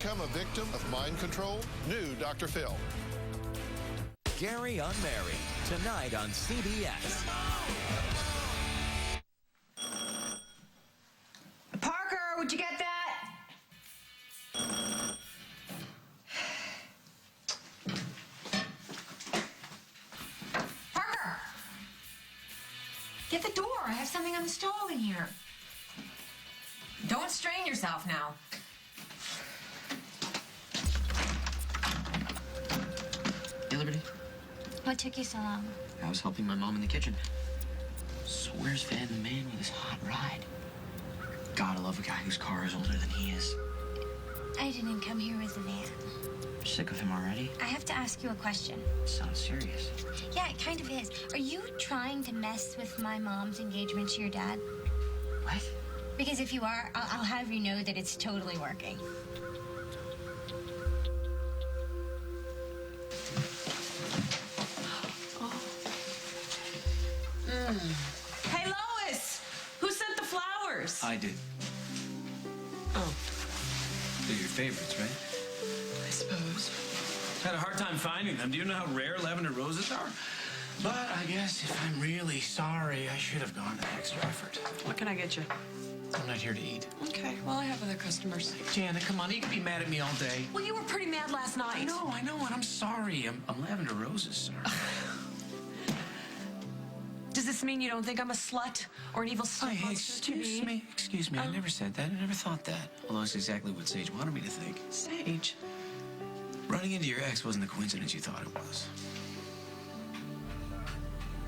become a victim of mind control? New Dr. Phil. Gary Unmarried, tonight on CBS. Parker, would you get that? Parker! Get the door. I have something on the stove in here. Don't strain yourself now. Hey, Liberty. What took you so long? I was helping my mom in the kitchen. So where's Van the man with his hot ride? Gotta love a guy whose car is older than he is. I didn't come here with a van. Sick of him already? I have to ask you a question. Sounds serious. Yeah, it kind of is. Are you trying to mess with my mom's engagement to your dad? What? Because if you are, I'll have you know that it's totally working. Hey, Lois! Who sent the flowers? I did. Oh, They're your favorites, right? I suppose. Had a hard time finding them. Do you know how rare lavender roses are? But I guess if I'm really sorry, I should have gone the extra effort. What can I get you? I'm not here to eat. Okay, well, I have other customers. Janet, come on. You can be mad at me all day. Well, you were pretty mad last night. I know, and I'm sorry. I'm lavender roses, sir. Does this mean you don't think I'm a slut or an evil slut monster to me? Excuse me. I never said that. I never thought that. Although that's exactly what Sage wanted me to think. Sage? Running into your ex wasn't the coincidence you thought it was.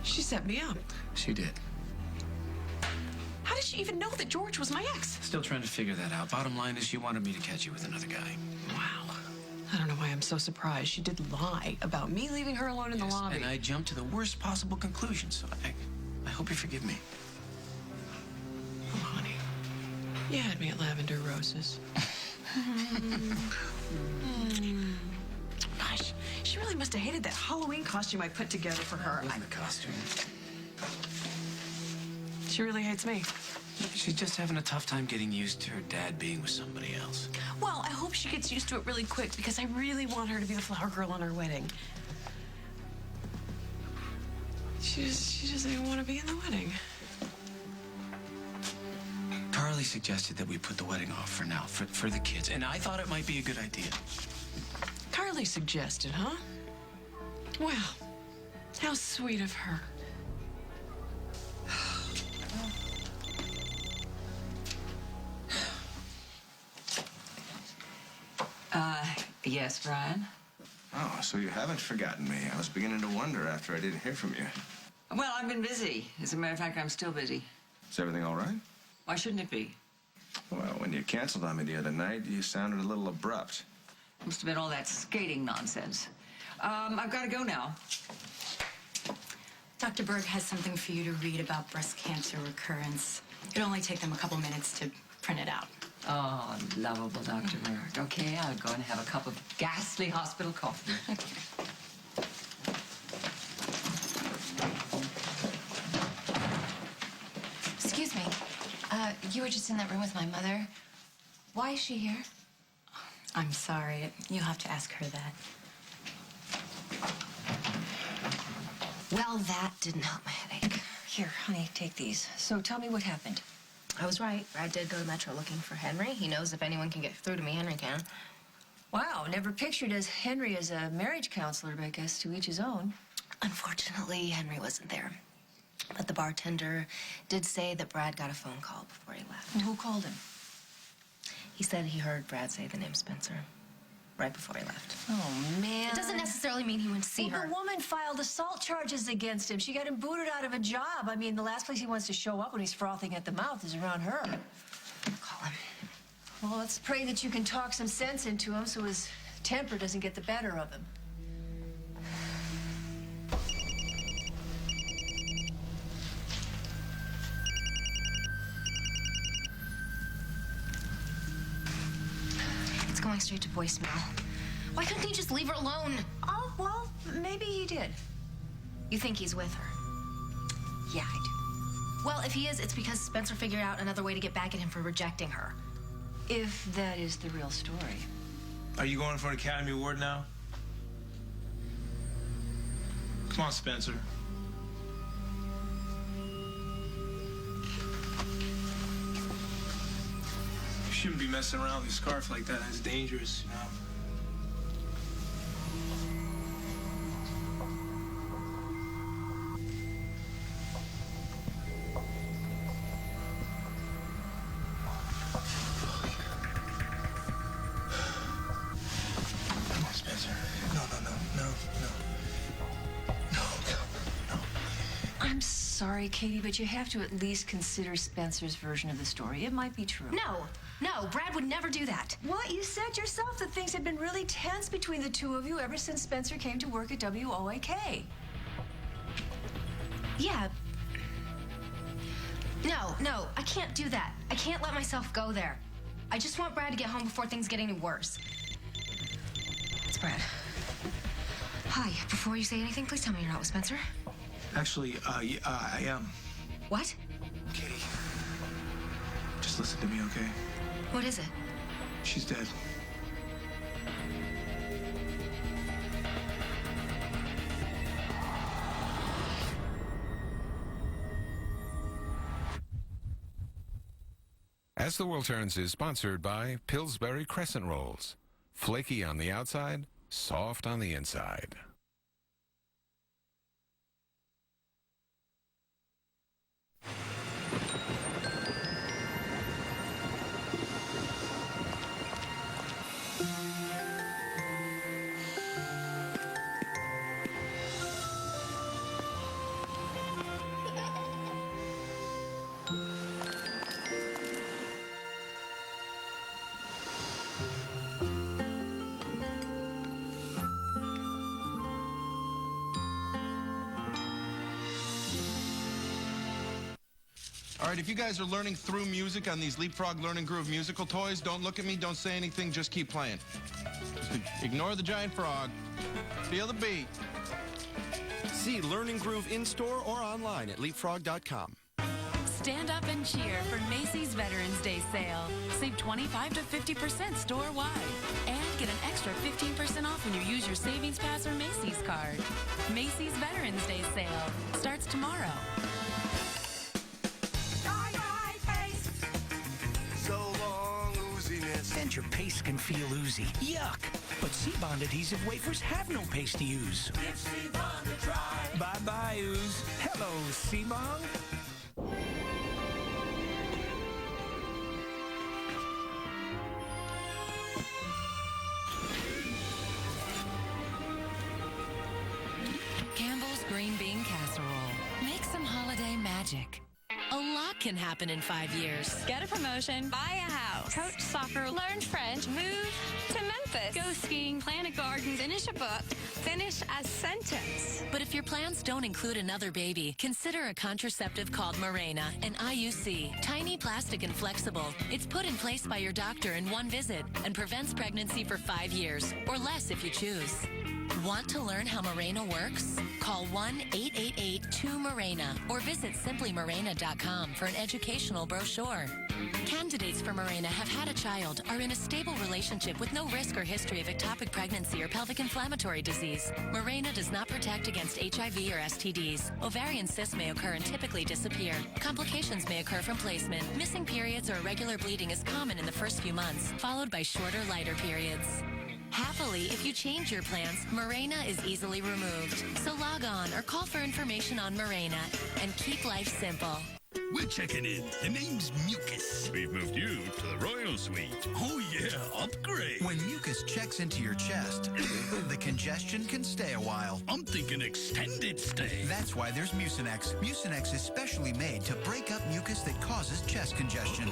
She set me up. She did. How did she even know that George was my ex? Still trying to figure that out. Bottom line is she wanted me to catch you with another guy. Wow. I don't know why I'm so surprised. She did lie about me leaving her alone in the lobby. And I jumped to the worst possible conclusion, so I hope you forgive me. Oh, honey. You had me at lavender roses. Gosh, she really must have hated that Halloween costume I put together for her. It wasn't the costume. She really hates me. She's just having a tough time getting used to her dad being with somebody else. Well, I hope she gets used to it really quick because I really want her to be the flower girl on our wedding. She doesn't even want to be in the wedding. Carly suggested that we put the wedding off for now, for the kids, and I thought it might be a good idea. Carly suggested, huh? Well, how sweet of her. Yes, Brian? Oh, so you haven't forgotten me. I was beginning to wonder after I didn't hear from you. Well, I've been busy. As a matter of fact, I'm still busy. Is everything all right? Why shouldn't it be? Well, when you canceled on me the other night, you sounded a little abrupt. Must have been all that skating nonsense. I've got to go now. Dr. Berg has something for you to read about breast cancer recurrence. It'll only take them a couple minutes to print it out. Oh, lovable Dr. Berg. Okay, I'll go and have a cup of ghastly hospital coffee. Excuse me. You were just in that room with my mother. Why is she here? I'm sorry. You'll have to ask her that. Well, that didn't help my headache. Here, honey, take these. So tell me what happened. I was right. Brad did go to Metro looking for Henry. He knows if anyone can get through to me, Henry can. Wow, never pictured as Henry as a marriage counselor, but I guess to each his own. Unfortunately, Henry wasn't there. But the bartender did say that Brad got a phone call before he left. And who called him? He said he heard Brad say the name Spencer right before he left. Oh, man. It doesn't necessarily mean he went to see her. The woman filed assault charges against him. She got him booted out of a job. I mean, the last place he wants to show up when he's frothing at the mouth is around her. Call him. Well, let's pray that you can talk some sense into him so his temper doesn't get the better of him. It's going straight to voicemail. Why couldn't he just leave her alone? Oh, well, maybe he did. You think he's with her? Yeah, I do. Well, if he is, it's because Spencer figured out another way to get back at him for rejecting her. If that is the real story. Are you going for an Academy Award now? Come on, Spencer. You shouldn't be messing around with a scarf like that. It's dangerous, you know? I'm sorry, Katie, but you have to at least consider Spencer's version of the story. It might be true. No, Brad would never do that. What? You said yourself that things had been really tense between the two of you ever since Spencer came to work at WOAK. Yeah. No, I can't do that. I can't let myself go there. I just want Brad to get home before things get any worse. It's Brad. Hi, before you say anything, please tell me you're not with Spencer. Actually, I am. What? Katie, just listen to me, okay? What is it? She's dead. As the World Turns is sponsored by Pillsbury Crescent Rolls. Flaky on the outside, soft on the inside. All right, if you guys are learning through music on these Leapfrog Learning Groove musical toys, don't look at me, don't say anything, just keep playing. Just ignore the giant frog. Feel the beat. See Learning Groove in-store or online at leapfrog.com. Stand up and cheer for Macy's Veterans Day sale. Save 25 to 50% store-wide. And get an extra 15% off when you use your Savings Pass or Macy's card. Macy's Veterans Day sale starts tomorrow. And your paste can feel oozy. Yuck! But C-Bond adhesive wafers have no paste to use. Give C-Bond a try. Bye-bye, ooze. Hello, C-Bond. Campbell's Green Bean Casserole. Make some holiday magic. A lot can happen in 5 years. Get a promotion, buy a house, coach soccer, learn French, move to Memphis, go skiing, plant a garden, finish a book, finish a sentence. But if your plans don't include another baby, consider a contraceptive called Mirena, an IUC. Tiny, plastic, and flexible. It's put in place by your doctor in one visit and prevents pregnancy for 5 years, or less if you choose. Want to learn how Mirena works? Call 1-888-2-MIRENA or visit simplymirena.com for an educational brochure. Candidates for Mirena have had a child, are in a stable relationship with no risk or history of ectopic pregnancy or pelvic inflammatory disease. Mirena does not protect against HIV or STDs. Ovarian cysts may occur and typically disappear. Complications may occur from placement. Missing periods or irregular bleeding is common in the first few months, followed by shorter, lighter periods. Happily, if you change your plans, Mirena is easily removed. So log on or call for information on Mirena and keep life simple. We're checking in. The name's Mucus. We've moved you to the Royal Suite. Oh, yeah, upgrade. When mucus checks into your chest, the congestion can stay a while. I'm thinking extended stay. That's why there's Mucinex. Mucinex is specially made to break up mucus that causes chest congestion.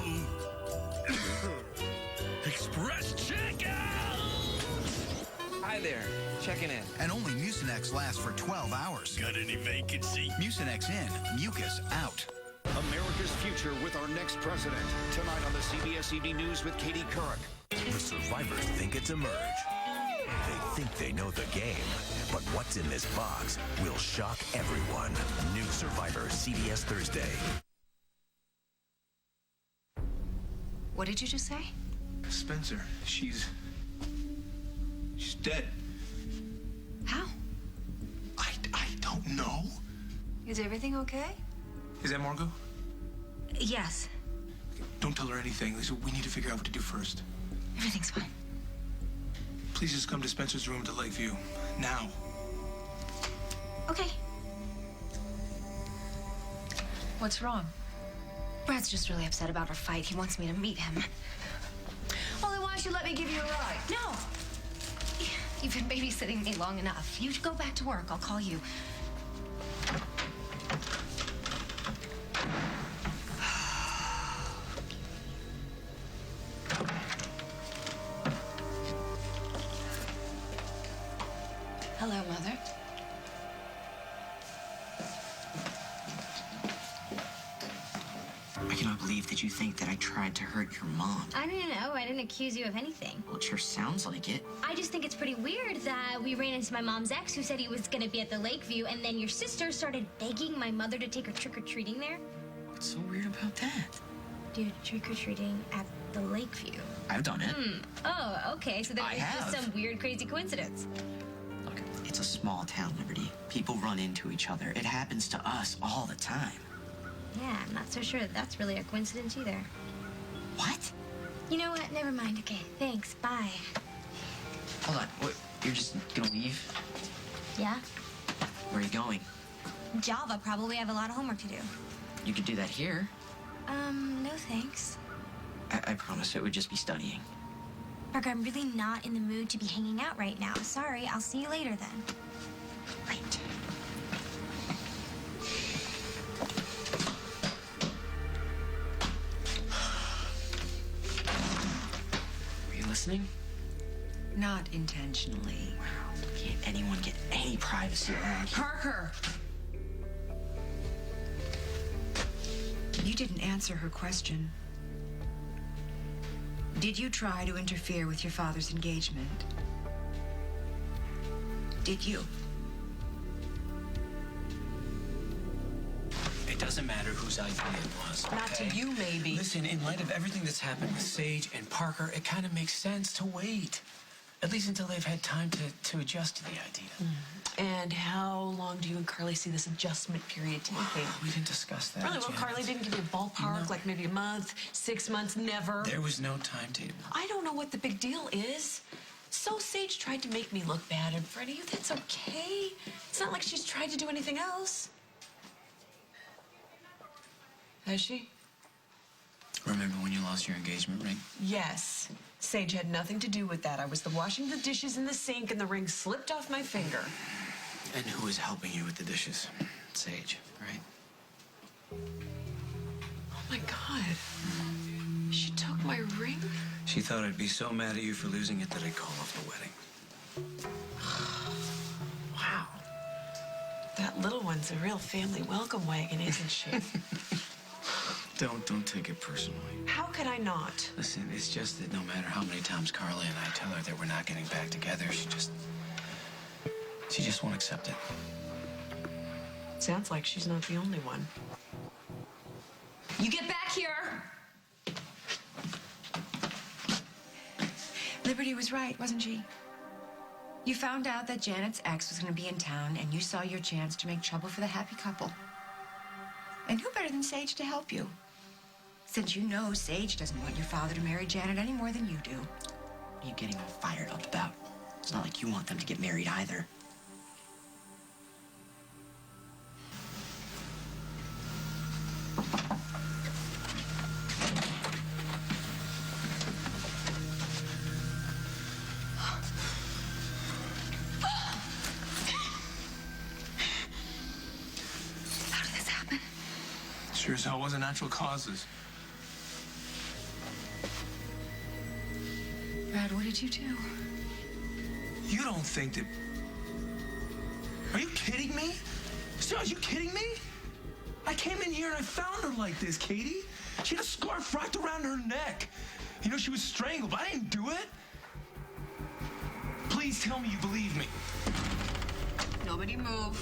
Express checkout! Hi there, checking in. And only Mucinex lasts for 12 hours. Got any vacancy? Mucinex in, mucus out. America's future with our next president. Tonight on the CBS Evening News with Katie Couric. The survivors think it's a merge. They think they know the game. But what's in this box will shock everyone. New Survivor, CBS Thursday. What did you just say? Spencer, she's dead. How? I don't know. Is everything okay? Is that Margot? Yes. Don't tell her anything. Lisa, we need to figure out what to do first. Everything's fine. Please just come to Spencer's room to Lakeview. Now. Okay. What's wrong? Brad's just really upset about our fight. He wants me to meet him. Well, then why don't you let me give you a ride? No. You've been babysitting me long enough. You should go back to work. I'll call you. Hello, Mother. I cannot believe that you think that I tried to hurt your mom. I don't know. I didn't accuse you of anything. Well, it sure sounds like it. I just think it's pretty weird that we ran into my mom's ex who said he was going to be at the Lakeview, and then your sister started begging my mother to take her trick-or-treating there. What's so weird about that? Dude, trick-or-treating at the Lakeview. I've done it. Oh, okay. So there I was just have. some weird, crazy coincidence. Look, it's a small town, Liberty. People run into each other. It happens to us all the time. Yeah, I'm not so sure that that's really a coincidence either. What? You know what? Never mind. Okay, thanks. Bye. Hold on. What? You're just gonna leave? Yeah? Where are you going? Java. Probably have a lot of homework to do. You could do that here. No thanks. I promise it would just be studying. Parker, I'm really not in the mood to be hanging out right now. Sorry, I'll see you later then. Right. Were you listening? Not intentionally. Wow. Can't anyone get any privacy around here? Parker! You didn't answer her question. Did you try to interfere with your father's engagement? Did you? It doesn't matter whose idea it was. Not to okay? you, maybe. Listen, in light of everything that's happened with Sage and Parker, it kind of makes sense to wait. At least until they've had time to adjust to the idea. And how long do you and Carly see this adjustment period taking? We didn't discuss that. Really? Well, Janet. Carly didn't give you a ballpark, like maybe a month, 6 months, never? There was no timetable. I don't know what the big deal is. So Sage tried to make me look bad in front of you. That's okay. It's not like she's tried to do anything else. Has she? Remember when you lost your engagement ring? Yes. Sage had nothing to do with that. I was the washing the dishes in the sink and the ring slipped off my finger. And who was helping you with the dishes? Sage, right? Oh my God. She took my ring? She thought I'd be so mad at you for losing it that I'd call off the wedding. Wow. That little one's a real family welcome wagon, isn't she? Don't take it personally. How could I not? Listen, it's just that no matter how many times Carly and I tell her that we're not getting back together, she just won't accept it. Sounds like she's not the only one. You get back here! Liberty was right, wasn't she? You found out that Janet's ex was going to be in town, and you saw your chance to make trouble for the happy couple. And who better than Sage to help you? Since you know Sage doesn't want your father to marry Janet any more than you do. What are you getting all fired up about? It's not like you want them to get married either. How did this happen? Sure as hell wasn't natural causes. Brad, what did you do? You don't think that... Are you kidding me? Sir, are you kidding me? I came in here and I found her like this, Katie. She had a scarf wrapped around her neck. You know, she was strangled, but I didn't do it. Please tell me you believe me. Nobody move.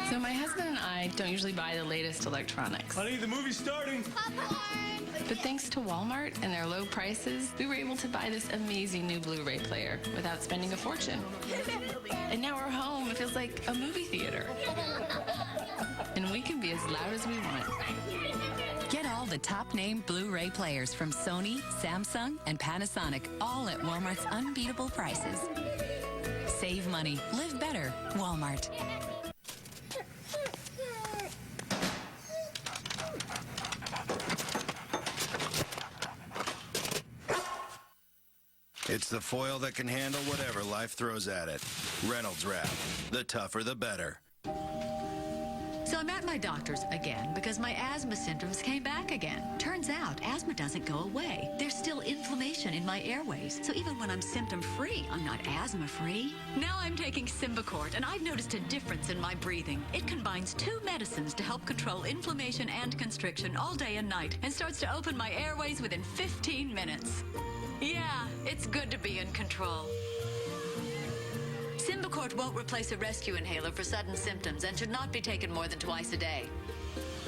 So my husband and I don't usually buy the latest electronics. Honey, the movie's starting. But thanks to Walmart and their low prices, we were able to buy this amazing new Blu-ray player without spending a fortune. And now we're home. It feels like a movie theater. And we can be as loud as we want. Get all the top-name Blu-ray players from Sony, Samsung, and Panasonic, all at Walmart's unbeatable prices. Save money. Live better. Walmart. It's the foil that can handle whatever life throws at it. Reynolds Wrap. The tougher, the better. So I'm at my doctor's again because my asthma symptoms came back again. Turns out asthma doesn't go away. There's still inflammation in my airways. So even when I'm symptom-free, I'm not asthma-free. Now I'm taking Symbicort, and I've noticed a difference in my breathing. It combines 2 medicines to help control inflammation and constriction all day and night, and starts to open my airways within 15 minutes. Yeah, it's good to be in control. Symbicort won't replace a rescue inhaler for sudden symptoms and should not be taken more than twice a day.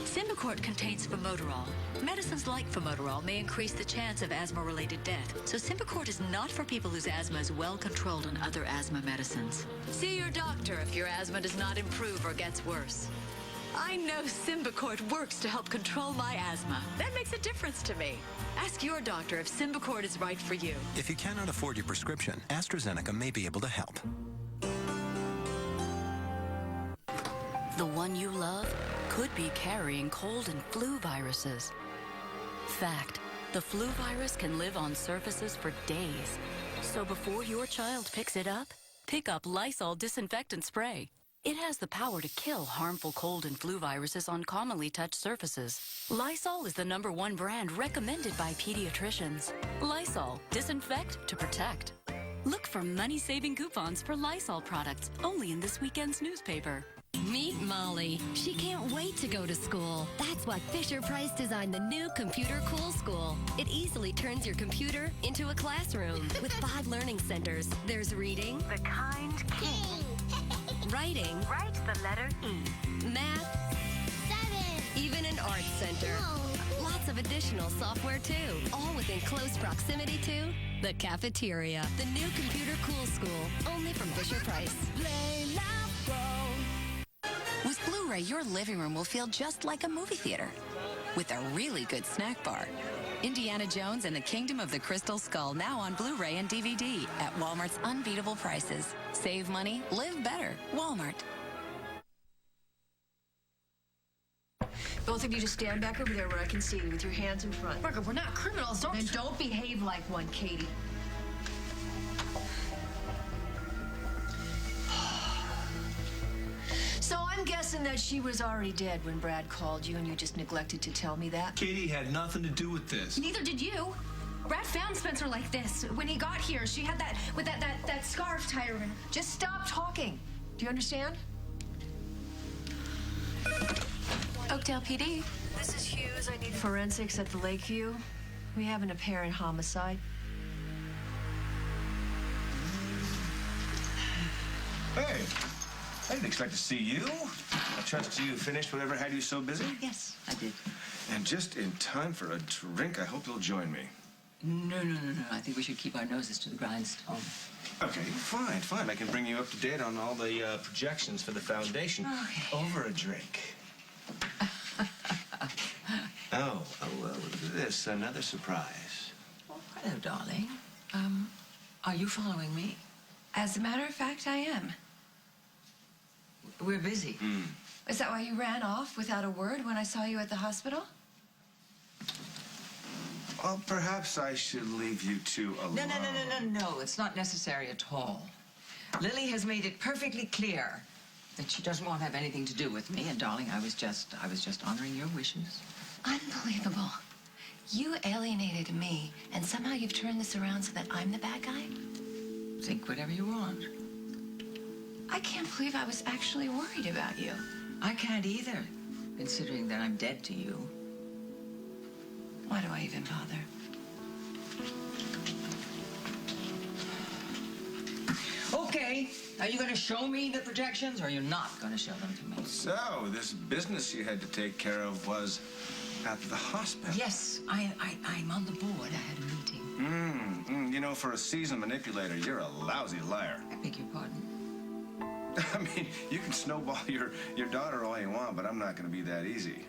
Symbicort contains formoterol. Medicines like formoterol may increase the chance of asthma-related death, so Symbicort is not for people whose asthma is well controlled on other asthma medicines. See your doctor if your asthma does not improve or gets worse. I know Symbicort works to help control my asthma. That makes a difference to me. Ask your doctor if Symbicort is right for you. If you cannot afford your prescription, AstraZeneca may be able to help. The one you love could be carrying cold and flu viruses. Fact, the flu virus can live on surfaces for days. So before your child picks it up, pick up Lysol disinfectant spray. It has the power to kill harmful cold and flu viruses on commonly touched surfaces. Lysol is the #1 brand recommended by pediatricians. Lysol, disinfect to protect. Look for money-saving coupons for Lysol products only in this weekend's newspaper. Meet Molly. She can't wait to go to school. That's why Fisher-Price designed the new Computer Cool School. It easily turns your computer into a classroom with 5 learning centers. There's reading, the kind king. Writing, write the letter E. Math, 7. Even an arts center. Lots of additional software too, all within close proximity to the cafeteria. The new Computer Cool School, only from Fisher-Price. Play, laugh, grow. With Blu-ray, your living room will feel just like a movie theater with a really good snack bar. Indiana Jones and the Kingdom of the Crystal Skull, now on Blu-ray and DVD at Walmart's unbeatable prices. Save money, live better. Walmart. Both of you just stand back over there where I can see you with your hands in front. Margaret, we're not criminals. Don't behave like one, Katie. So I'm guessing that she was already dead when Brad called you and you just neglected to tell me that? Katie had nothing to do with this. Neither did you. Brad found Spencer like this. When he got here, she had that with that scarf tied around her. Just stop talking. Do you understand? Oakdale PD. This is Hughes. I need forensics at the Lakeview. We have an apparent homicide. Hey, I didn't expect to see you. I trust you finished whatever had you so busy? Yes, I did. And just in time for a drink, I hope you'll join me. No. I think we should keep our noses to the grindstone. Okay, fine. I can bring you up to date on all the projections for the foundation. Okay. Over a drink. Oh, well, look at this. Another surprise. Oh, hello, darling. Are you following me? As a matter of fact, I am. We're busy. Is that why you ran off without a word when I saw you at the hospital? Well, perhaps I should leave you two alone. No. It's not necessary at all. Lily has made it perfectly clear that she doesn't want to have anything to do with me. And, darling, I was just honoring your wishes. Unbelievable. You alienated me, and somehow you've turned this around so that I'm the bad guy? Think whatever you want. I can't believe I was actually worried about you. I can't either, considering that I'm dead to you. Why do I even bother? Okay, Are you going to show me the projections, or are you not going to show them to me? So, this business you had to take care of was at the hospital. Yes, I'm on the board. I had a meeting. You know, for a seasoned manipulator, you're a lousy liar. I beg your pardon? I mean, you can snowball your daughter all you want, but I'm not going to be that easy.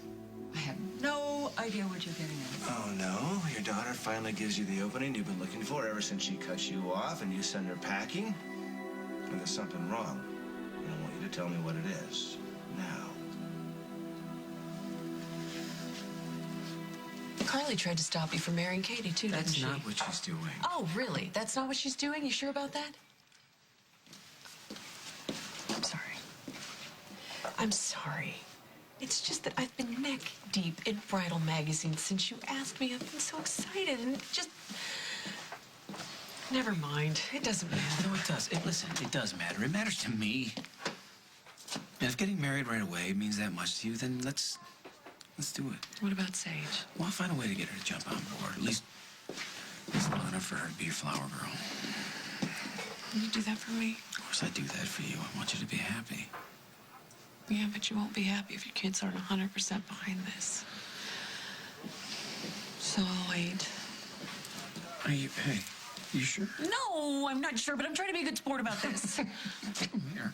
I have no idea what you're getting at. Oh, no? Your daughter finally gives you the opening you've been looking for ever since she cuts you off and you send her packing? And there's something wrong. And I want you to tell me what it is. Now. Carly tried to stop you from marrying Katie, too, didn't she? That's not what she's doing. Oh, really? That's not what she's doing? You sure about that? I'm sorry. I'm sorry. It's just that I've been neck deep in bridal magazines since you asked me. I've been so excited and just... Never mind. It doesn't matter. No, it does. Listen, it does matter. It matters to me. And if getting married right away means that much to you, then let's do it. What about Sage? Well, I'll find a way to get her to jump on board. At least long enough for her to be your flower girl. Will you do that for me? Of course I do that for you. I want you to be happy. Yeah, but you won't be happy if your kids aren't 100% behind this. So I'll wait. Hey, you sure? No, I'm not sure, but I'm trying to be a good sport about this. Come here.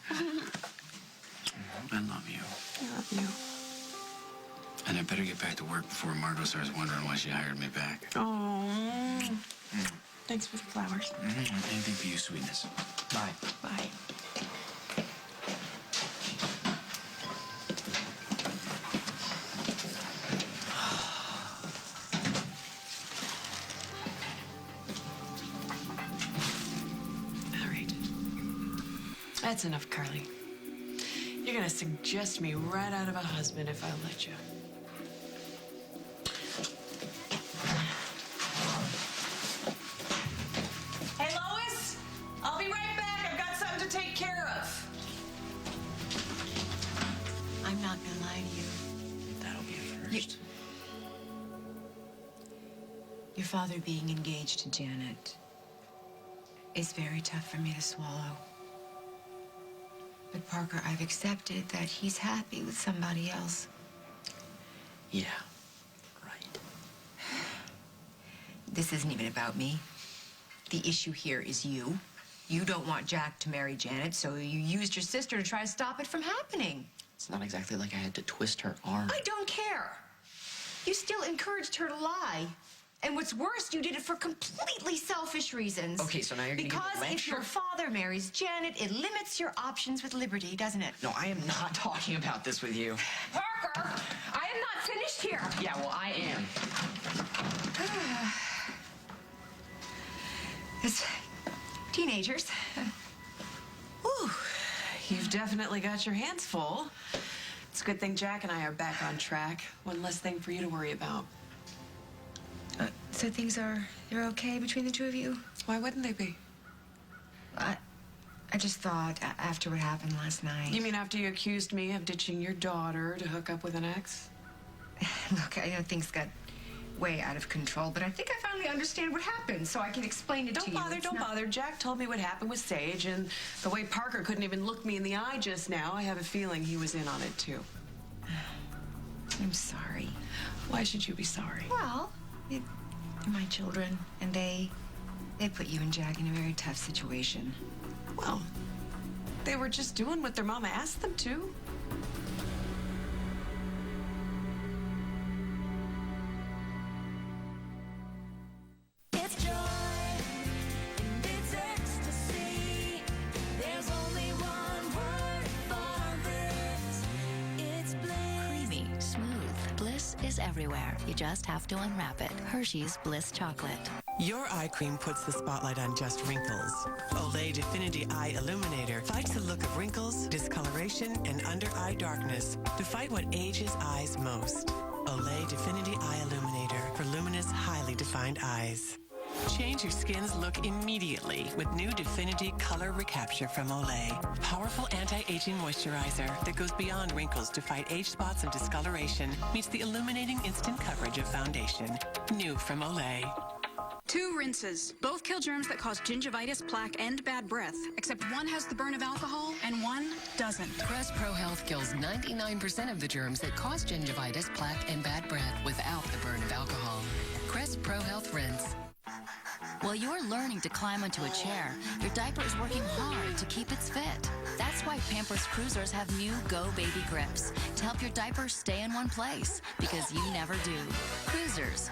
I love you. I love you. And I better get back to work before Margot starts wondering why she hired me back. Oh. Thanks for the flowers. Anything for you, sweetness. Bye. Bye. That's enough, Carly. You're gonna suggest me right out of a husband if I'll let you. Hey, Lois! I'll be right back. I've got something to take care of. I'm not gonna lie to you. That'll be a first. Your father being engaged to Janet is very tough for me to swallow. But Parker, I've accepted that he's happy with somebody else. Yeah, right. This isn't even about me. The issue here is you. You don't want Jack to marry Janet, so you used your sister to try to stop it from happening. It's not exactly like I had to twist her arm. I don't care. You still encouraged her to lie. And what's worse, you did it for completely selfish reasons. Okay, so now you're gonna give a lecture? Because if your father marries Janet, it limits your options with liberty, doesn't it? No, I am not talking about this with you. Parker, I am not finished here. Yeah, well, I am. It's teenagers. Whew. You've definitely got your hands full. It's a good thing Jack and I are back on track. One less thing for you to worry about. So they're okay between the two of you? Why wouldn't they be? I just thought after what happened last night. You mean after you accused me of ditching your daughter to hook up with an ex? Look, I know things got way out of control, but I think I finally understand what happened, so I can explain it to you. Don't bother. Jack told me what happened with Sage, and the way Parker couldn't even look me in the eye just now, I have a feeling he was in on it, too. I'm sorry. Why should you be sorry? Well, they're my children, and they put you and Jack in a very tough situation. Well, they were just doing what their mama asked them to. It's joy, and it's ecstasy. There's only one word for this. It's bliss. Creamy, smooth. Bliss is everywhere. You just have to unwrap it. Hershey's Bliss Chocolate. Your eye cream puts the spotlight on just wrinkles. Olay Definity Eye Illuminator fights the look of wrinkles, discoloration, and under-eye darkness to fight what ages eyes most. Olay Definity Eye Illuminator for luminous, highly defined eyes. Change your skin's look immediately with new Definity Color Recapture from Olay. Powerful anti-aging moisturizer that goes beyond wrinkles to fight age spots and discoloration meets the illuminating instant coverage of foundation. New from Olay. 2 rinses. Both kill germs that cause gingivitis, plaque, and bad breath, except one has the burn of alcohol and one doesn't. Crest Pro Health kills 99% of the germs that cause gingivitis, plaque, and bad breath without the burn of alcohol. Crest Pro Health Rinse. While you're learning to climb onto a chair, your diaper is working hard to keep its fit. That's why Pampers Cruisers have new Go Baby Grips to help your diaper stay in one place, because you never do. Cruisers,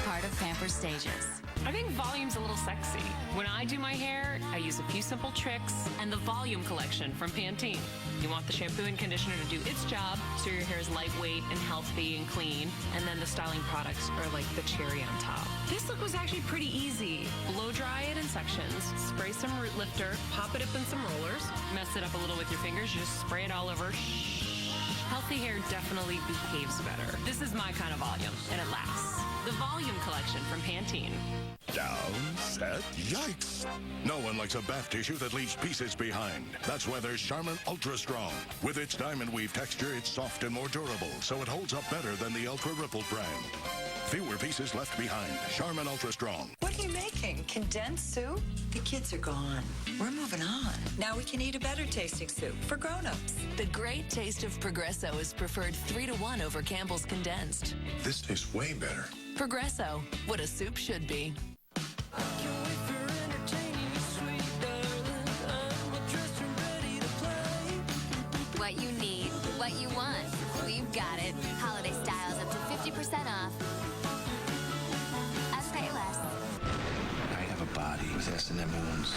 part of Pampers Stages. I think volume's a little sexy. When I do my hair, I use a few simple tricks and the Volume Collection from Pantene. You want the shampoo and conditioner to do its job so your hair is lightweight and healthy and clean, and then the styling products are like the cherry on top. This look was actually pretty easy. Blow dry it in sections, spray some root lifter, pop it up in some rollers, mess it up a little with your fingers, you just spray it all over. Healthy hair definitely behaves better. This is my kind of volume, and it lasts. The Volume Collection from Pantene. Down, set, yikes. No one likes a bath tissue that leaves pieces behind. That's why there's Charmin Ultra Strong. With its diamond weave texture, it's soft and more durable, so it holds up better than the Ultra Ripple brand. Fewer pieces left behind. Charmin Ultra Strong. What are you making? Condensed soup? The kids are gone. We're moving on. Now we can eat a better tasting soup for grown-ups. The great taste of Progresso is preferred 3-to-1 over Campbell's Condensed. This tastes way better. Progresso, what a soup should be. What you need, what you want, we've got it. Holiday styles up to 50% off. And pay less. I have a body with S&M wounds.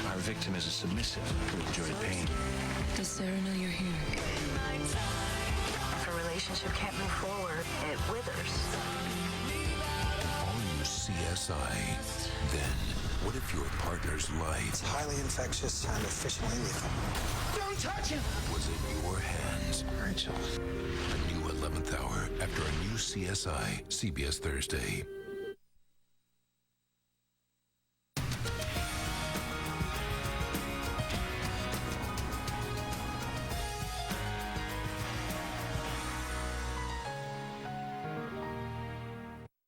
Our victim is a submissive who enjoyed pain. Does Sarah know you're here? If a relationship can't move forward, it withers. All new CSI. Then, what if your partner's life... It's highly infectious and efficiently lethal. Don't touch him! ...was in your hands. Rachel. A new 11th hour after a new CSI, CBS Thursday.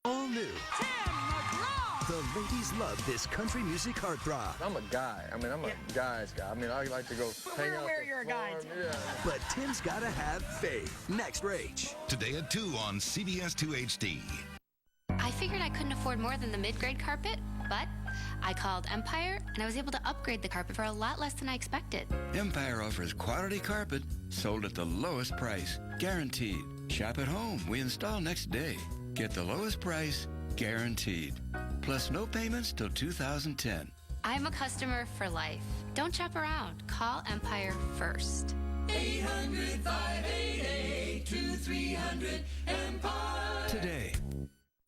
All new. The ladies love this country music heartthrob. I'm a guy. I'm a guy's guy. I like to go hang out. You're a guy, too. Yeah. But Tim's gotta have faith. Next Rach. Today at 2 on CBS 2 HD. I figured I couldn't afford more than the mid-grade carpet, but I called Empire, and I was able to upgrade the carpet for a lot less than I expected. Empire offers quality carpet sold at the lowest price, guaranteed. Shop at home. We install next day. Get the lowest price, guaranteed. Plus no payments till 2010. I'm a customer for life. Don't shop around. Call Empire first. 800-588-2300 Empire. Today.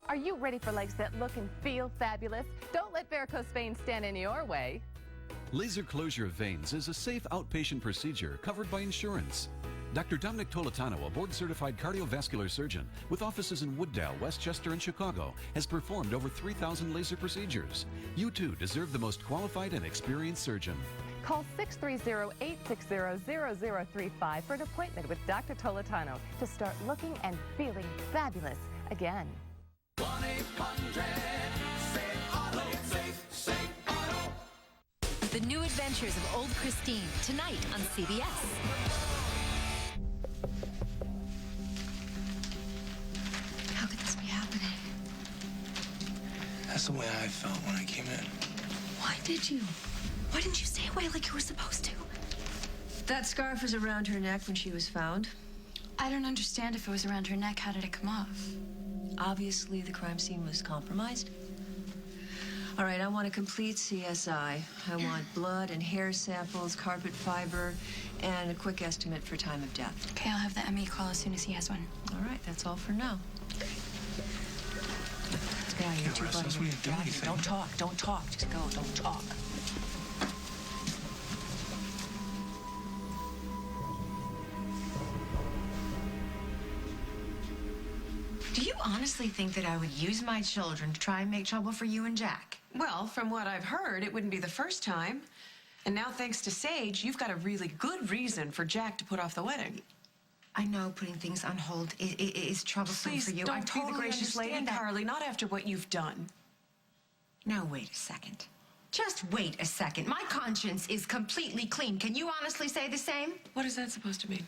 Are you ready for legs that look and feel fabulous? Don't let varicose veins stand in your way. Laser closure of veins is a safe outpatient procedure covered by insurance. Dr. Dominic Tolentano, a board-certified cardiovascular surgeon with offices in Wooddale, Westchester, and Chicago, has performed over 3,000 laser procedures. You too deserve the most qualified and experienced surgeon. Call 630-860-0035 for an appointment with Dr. Tolentano to start looking and feeling fabulous again. 1-800-SAVE-AUTO. Save Auto. The New Adventures of Old Christine, tonight on CBS. How could this be happening? That's the way I felt when I came in. Why did you? Why didn't you stay away like you were supposed to? That scarf was around her neck when she was found. I don't understand. If it was around her neck, how did it come off? Obviously, the crime scene was compromised. All right, I want a complete CSI. I want blood and hair samples, carpet fiber, and a quick estimate for time of death. Okay, I'll have the ME call as soon as he has one. All right, that's all for now. Let's get out of here, too, buddy. We didn't do anything. Don't talk, don't talk. Just go, don't talk. Do you honestly think that I would use my children to try and make trouble for you and Jack? Well, from what I've heard, it wouldn't be the first time. And now, thanks to Sage, you've got a really good reason for Jack to put off the wedding. I know putting things on hold is troublesome Please for you. don't I be totally the gracious lady, understand that. Carly. Not after what you've done. Now, wait a second. Just wait a second. My conscience is completely clean. Can you honestly say the same? What is that supposed to mean?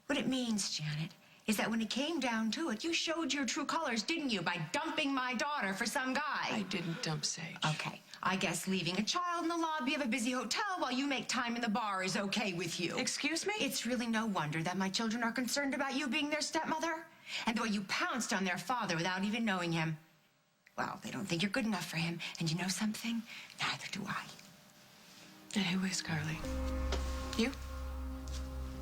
What it means, Janet, is that when it came down to it, you showed your true colors, didn't you, by dumping my daughter for some guy? I didn't dump Sage. Okay. I guess leaving a child in the lobby of a busy hotel while you make time in the bar is okay with you. Excuse me? It's really no wonder that my children are concerned about you being their stepmother. And the way you pounced on their father without even knowing him. Well, they don't think you're good enough for him. And you know something? Neither do I. And who is Carly? You?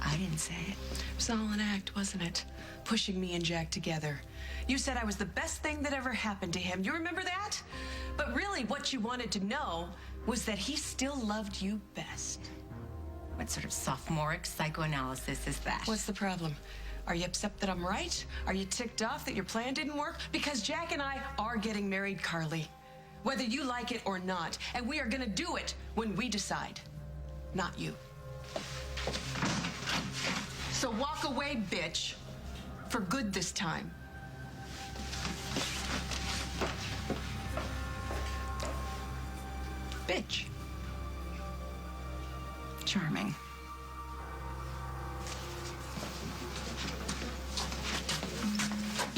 I didn't say it. It was all an act, wasn't it? Pushing me and Jack together. You said I was the best thing that ever happened to him. You remember that? But really, what you wanted to know was that he still loved you best. What sort of sophomoric psychoanalysis is that? What's the problem? Are you upset that I'm right? Are you ticked off that your plan didn't work? Because Jack and I are getting married, Carly. Whether you like it or not. And we are gonna do it when we decide. Not you. So walk away, bitch. For good this time. Bitch. Charming.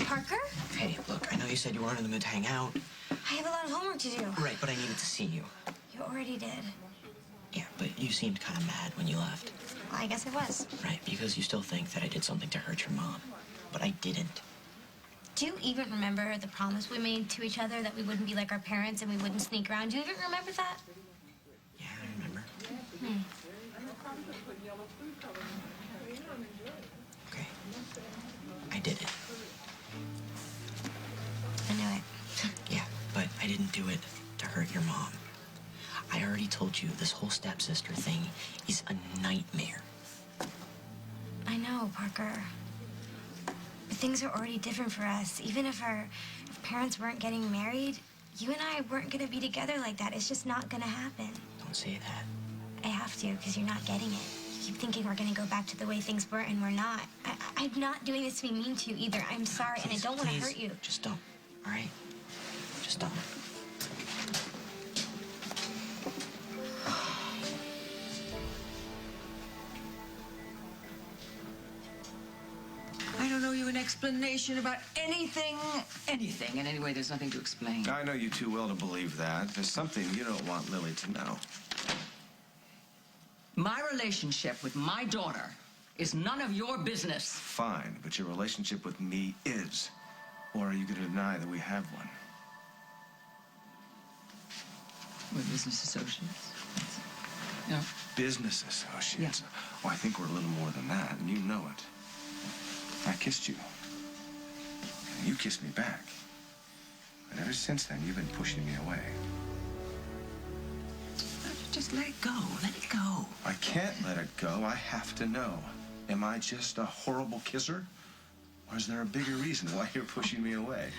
Parker? Hey, look, I know you said you weren't in the mood to hang out. I have a lot of homework to do. Right, but I needed to see you. You already did. Yeah, but you seemed kind of mad when you left. Well, I guess I was. Right, because you still think that I did something to hurt your mom. But I didn't. Do you even remember the promise we made to each other that we wouldn't be like our parents and we wouldn't sneak around? Do you even remember that? Yeah, I remember. Okay. I did it. I knew it. Yeah, but I didn't do it to hurt your mom. I already told you this whole stepsister thing is a nightmare. I know, Parker. But things are already different for us. Even if our parents weren't getting married, you and I weren't going to be together like that. It's just not going to happen. Don't say that. I have to, because you're not getting it. You keep thinking we're going to go back to the way things were, and we're not. I'm not doing this to be mean to you either. I'm sorry, and I don't want to hurt you. Just don't, all right? Just don't. I don't owe you an explanation about anything. And anyway, there's nothing to explain. I know you too well to believe that. There's something you don't want Lily to know. My relationship with my daughter is none of your business. Fine, but your relationship with me is. Or are you going to deny that we have one? We're business associates. No. Business associates? Yeah. Oh, I think we're a little more than that, and you know it. I kissed you. And you kissed me back. And ever since then, you've been pushing me away. Just let it go. Let it go. I can't let it go. I have to know. Am I just a horrible kisser? Or is there a bigger reason why you're pushing me away?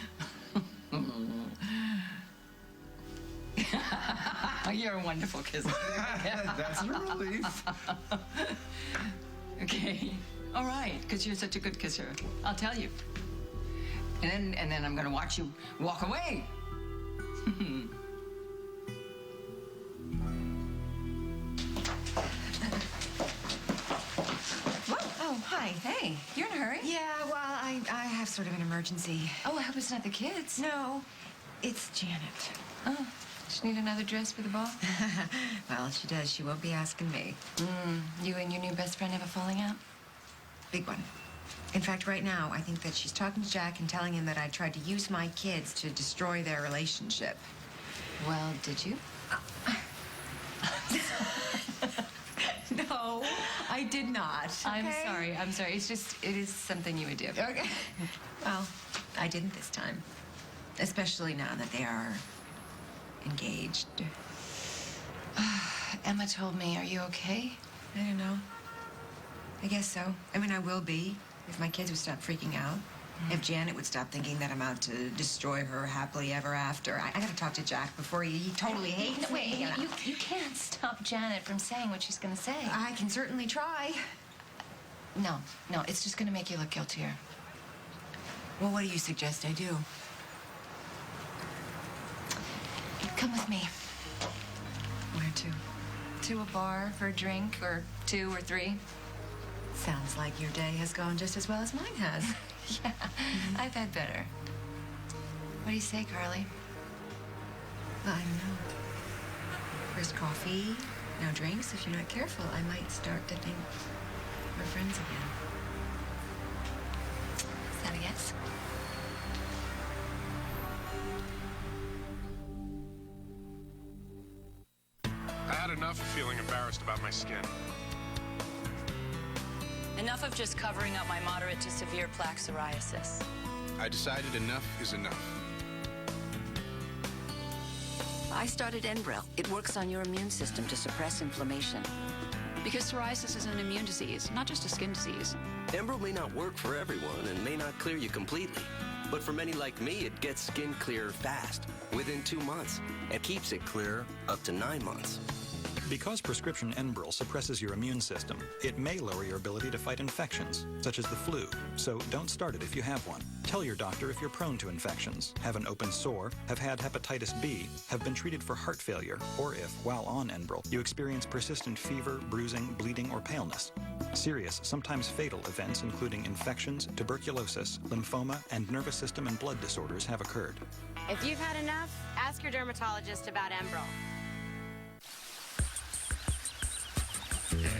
You're a wonderful kisser. That's a relief. Okay. All right, because you're such a good kisser. I'll tell you. And then I'm going to watch you walk away. Oh, hi. Hey, you're in a hurry? Yeah, well, I have sort of an emergency. Oh, I hope it's not the kids. No, it's Janet. Oh, she need another dress for the ball? Well, if she does, she won't be asking me. You and your new best friend have a falling out? Big one. In fact, right now, I think that she's talking to Jack and telling him that I tried to use my kids to destroy their relationship. Well, did you? No, I did not. Okay? I'm sorry. It's just, it is something you would do. Okay. Well, I didn't this time. Especially now that they are engaged. Emma told me, are you okay? I don't know. I guess so. I mean, I will be if my kids would stop freaking out. If Janet would stop thinking that I'm out to destroy her happily ever after. I gotta talk to Jack before he totally hates me. You can't stop Janet from saying what she's gonna say. I can certainly try. No, it's just gonna make you look guiltier. Well, what do you suggest I do? Come with me. Where to? To a bar for a drink, or 2 or 3. Sounds like your day has gone just as well as mine has. Yeah, I've had better. What do you say, Carly? I know. First coffee, now drinks. If you're not careful, I might start to think we're friends again. Is that a yes? I had enough of feeling embarrassed about my skin. Enough of just covering up my moderate to severe plaque psoriasis. I decided enough is enough. I started Enbrel. It works on your immune system to suppress inflammation. Because psoriasis is an immune disease, not just a skin disease. Enbrel may not work for everyone and may not clear you completely. But for many like me, it gets skin clear fast, within 2 months, and keeps it clear up to 9 months. Because prescription Enbrel suppresses your immune system, it may lower your ability to fight infections, such as the flu. So don't start it if you have one. Tell your doctor if you're prone to infections, have an open sore, have had hepatitis B, have been treated for heart failure, or if, while on Enbrel, you experience persistent fever, bruising, bleeding, or paleness. Serious, sometimes fatal events including infections, tuberculosis, lymphoma, and nervous system and blood disorders have occurred. If you've had enough, ask your dermatologist about Enbrel.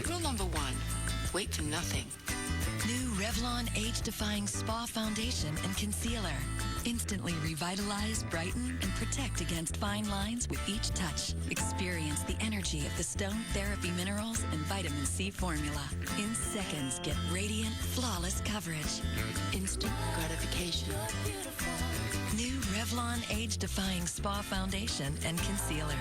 Rule number 1, wait for nothing. New Revlon Age-Defying Spa Foundation and Concealer. Instantly revitalize, brighten, and protect against fine lines with each touch. Experience the energy of the Stone Therapy Minerals and Vitamin C formula. In seconds, get radiant, flawless coverage. Instant gratification. New Revlon Age-Defying Spa Foundation and Concealer.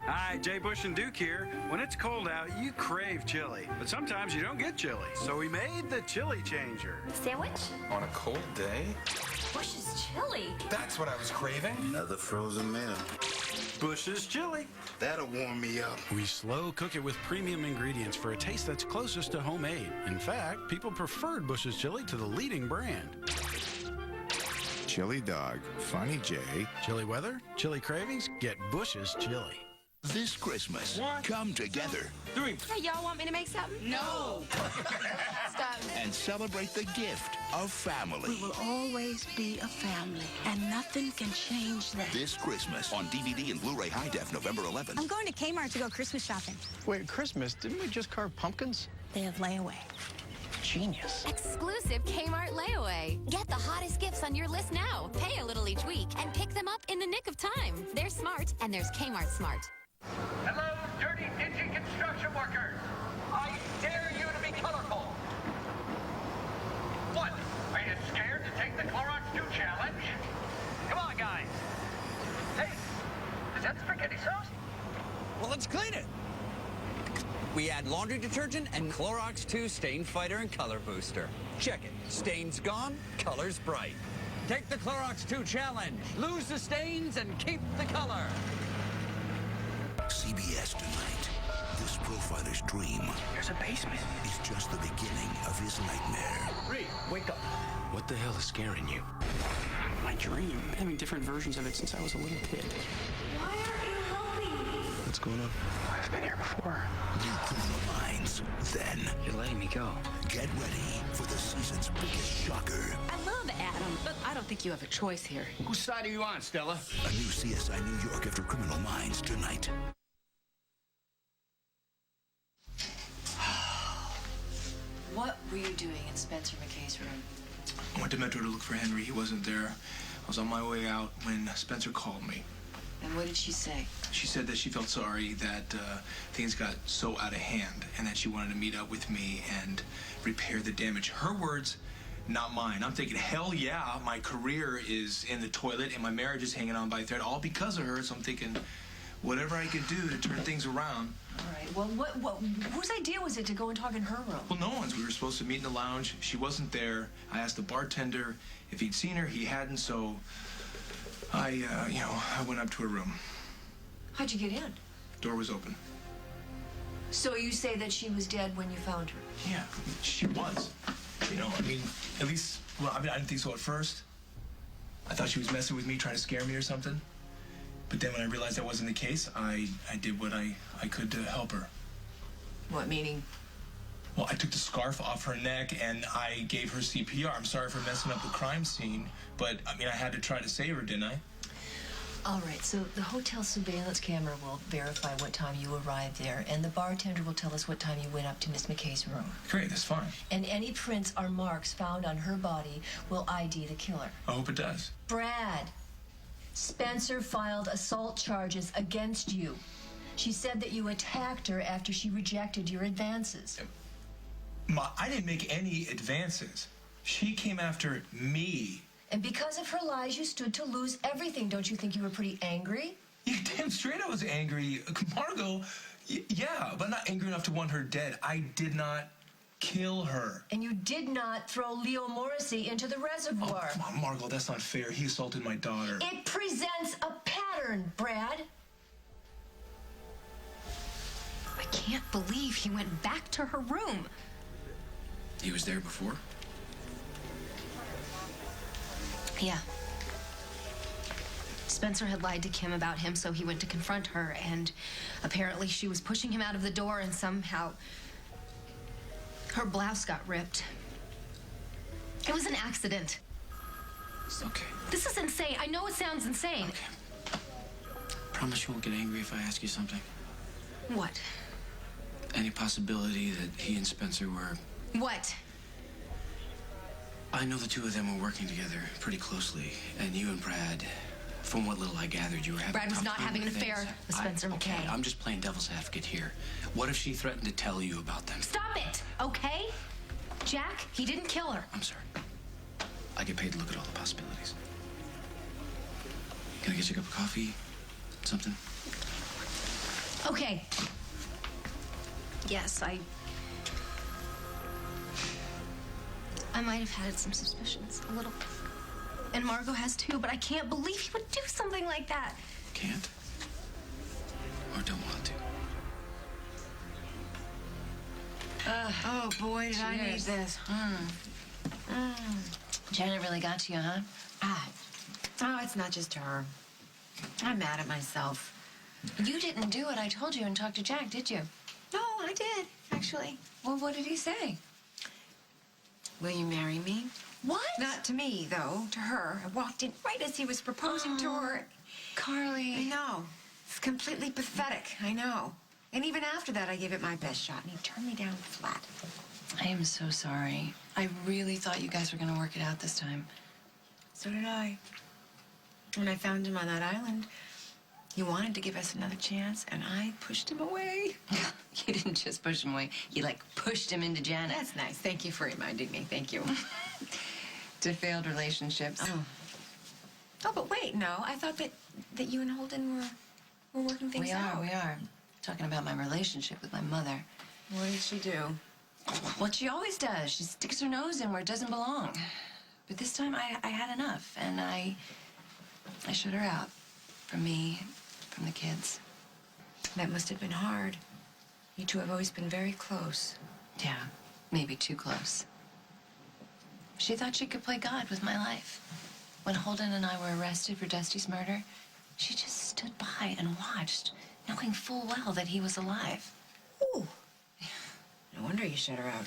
Hi, Jay Bush and Duke here. When it's cold out, you crave chili. But sometimes you don't get chili. So we made the chili changer. Sandwich? On a cold day? Bush's chili. That's what I was craving. Another frozen meal. Bush's chili. That'll warm me up. We slow cook it with premium ingredients for a taste that's closest to homemade. In fact, people preferred Bush's chili to the leading brand. Chili dog. Funny, Jay. Chili weather? Chili cravings? Get Bush's chili. This Christmas, come together. Hey, y'all want me to make something? No! Stop. And celebrate the gift of family. We will always be a family, and nothing can change that. This Christmas on DVD and Blu-ray High Def, November 11th. I'm going to Kmart to go Christmas shopping. Wait, Christmas? Didn't we just carve pumpkins? They have layaway. Genius. Exclusive Kmart layaway. Get the hottest gifts on your list now. Pay a little each week and pick them up in the nick of time. They're smart, and there's Kmart Smart. Hello, dirty, dingy construction workers. I dare you to be colorful. What? Are you scared to take the Clorox 2 challenge? Come on, guys. Hey, is that spaghetti sauce? Well, let's clean it. We add laundry detergent and Clorox 2 Stain Fighter and Color Booster. Check it. Stains gone, colors bright. Take the Clorox 2 challenge. Lose the stains and keep the color. CBS tonight. This profiler's dream. There's a basement. Is just the beginning of his nightmare. Reed, wake up. What the hell is scaring you? My dream. I'm having different versions of it since I was a little kid. Why aren't you helping me? What's going on? I've been here before. New Criminal Minds. Then. You're letting me go. Get ready for the season's biggest shocker. I love Adam, but I don't think you have a choice here. Whose side are you on, Stella? A new CSI New York after Criminal Minds tonight. What were you doing in Spencer McKay's room? I went to Metro to look for Henry. He wasn't there. I was on my way out when Spencer called me. And what did she say? She said that she felt sorry that things got so out of hand and that she wanted to meet up with me and repair the damage. Her words, not mine. I'm thinking, hell yeah, my career is in the toilet and my marriage is hanging on by a thread, all because of her. So I'm thinking, whatever I could do to turn things around. All right. Well, whose idea was it to go and talk in her room? Well, no one's. We were supposed to meet in the lounge. She wasn't there. I asked the bartender if he'd seen her. He hadn't, so I went up to her room. How'd you get in? Door was open. So you say that she was dead when you found her? Yeah, she was. You know, I mean, at least, well, I mean, I didn't think so at first. I thought she was messing with me, trying to scare me or something. But then when I realized that wasn't the case, I did what I could to help her. What meaning? Well, I took the scarf off her neck and I gave her CPR. I'm sorry for messing up the crime scene, but I mean, I had to try to save her, didn't I? All right, so the hotel surveillance camera will verify what time you arrived there, and the bartender will tell us what time you went up to Miss McKay's room. Great, that's fine. And any prints or marks found on her body will ID the killer. I hope it does. Brad, Spencer filed assault charges against you. She said that you attacked her after she rejected your advances. Ma, I didn't make any advances. She came after me. And because of her lies, you stood to lose everything. Don't you think you were pretty angry? Yeah, damn straight I was angry. Margot, yeah, but not angry enough to want her dead. I did not kill her. And you did not throw Leo Morrissey into the reservoir. Oh, come on, Margot, that's not fair. He assaulted my daughter. It presents a pattern, Brad. I can't believe he went back to her room. He was there before? Yeah. Spencer had lied to Kim about him, so he went to confront her, and apparently she was pushing him out of the door, and somehow her blouse got ripped. It was an accident. Okay. This is insane. I know it sounds insane. Okay. Promise you won't get angry if I ask you something? What? Any possibility that he and Spencer were... What? I know the two of them were working together pretty closely, and you and Brad, from what little I gathered, you were having Brad was tough not time having an with affair things. with Spencer McKay. Okay, I'm just playing devil's advocate here. What if she threatened to tell you about them? Stop it, okay? Jack, he didn't kill her. I'm sorry. I get paid to look at all the possibilities. Can I get you a cup of coffee? Something? Okay. Yes, I might have had some suspicions, a little. And Margot has too, but I can't believe he would do something like that. Can't? Or don't want to? Oh boy, did I need this. Janet really got to you, huh? Oh, it's not just her. I'm mad at myself. You didn't do what I told you and talk to Jack, did you? No, I did, actually. Well, what did he say? Will you marry me? What? Not to me, though. To her. I walked in right as he was proposing to her. Carly. I know. It's completely pathetic. I know. And even after that, I gave it my best shot, and he turned me down flat. I am so sorry. I really thought you guys were going to work it out this time. So did I. When I found him on that island, he wanted to give us another chance, and I pushed him away. You didn't just push him away. You, pushed him into Janet. That's nice. Thank you for reminding me. Thank you. To failed relationships. Oh, but wait, no. I thought that you and Holden were working things out. We are. Talking about my relationship with my mother. What did she do? What she always does. She sticks her nose in where it doesn't belong. But this time I had enough, and I shut her out. From me, from the kids. That must have been hard. You two have always been very close. Yeah, maybe too close. She thought she could play God with my life. When Holden and I were arrested for Dusty's murder, she just stood by and watched, knowing full well that he was alive. Ooh. No wonder you shut her out.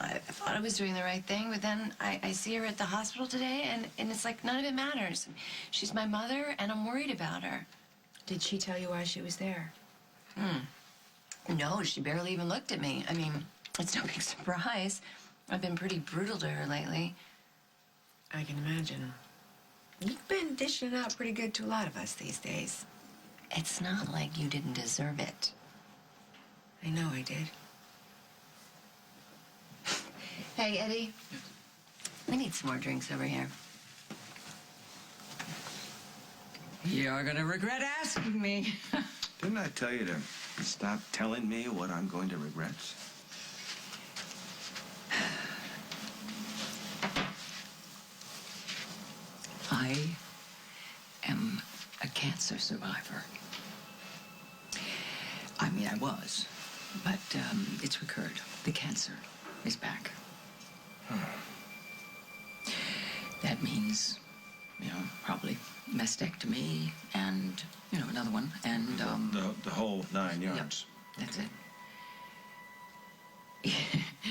I thought I was doing the right thing, but then I see her at the hospital today, and it's like none of it matters. She's my mother, and I'm worried about her. Did she tell you why she was there? No, she barely even looked at me. I mean, it's no big surprise. I've been pretty brutal to her lately. I can imagine. You've been dishing it out pretty good to a lot of us these days. It's not like you didn't deserve it. I know I did. Hey, Eddie. We need some more drinks over here. You're gonna regret asking me. Didn't I tell you to stop telling me what I'm going to regret? I am a cancer survivor. I mean, I was. But it's recurred. The cancer is back. That means, probably mastectomy and, another one. And, The whole 9 yards. Yeah, that's it.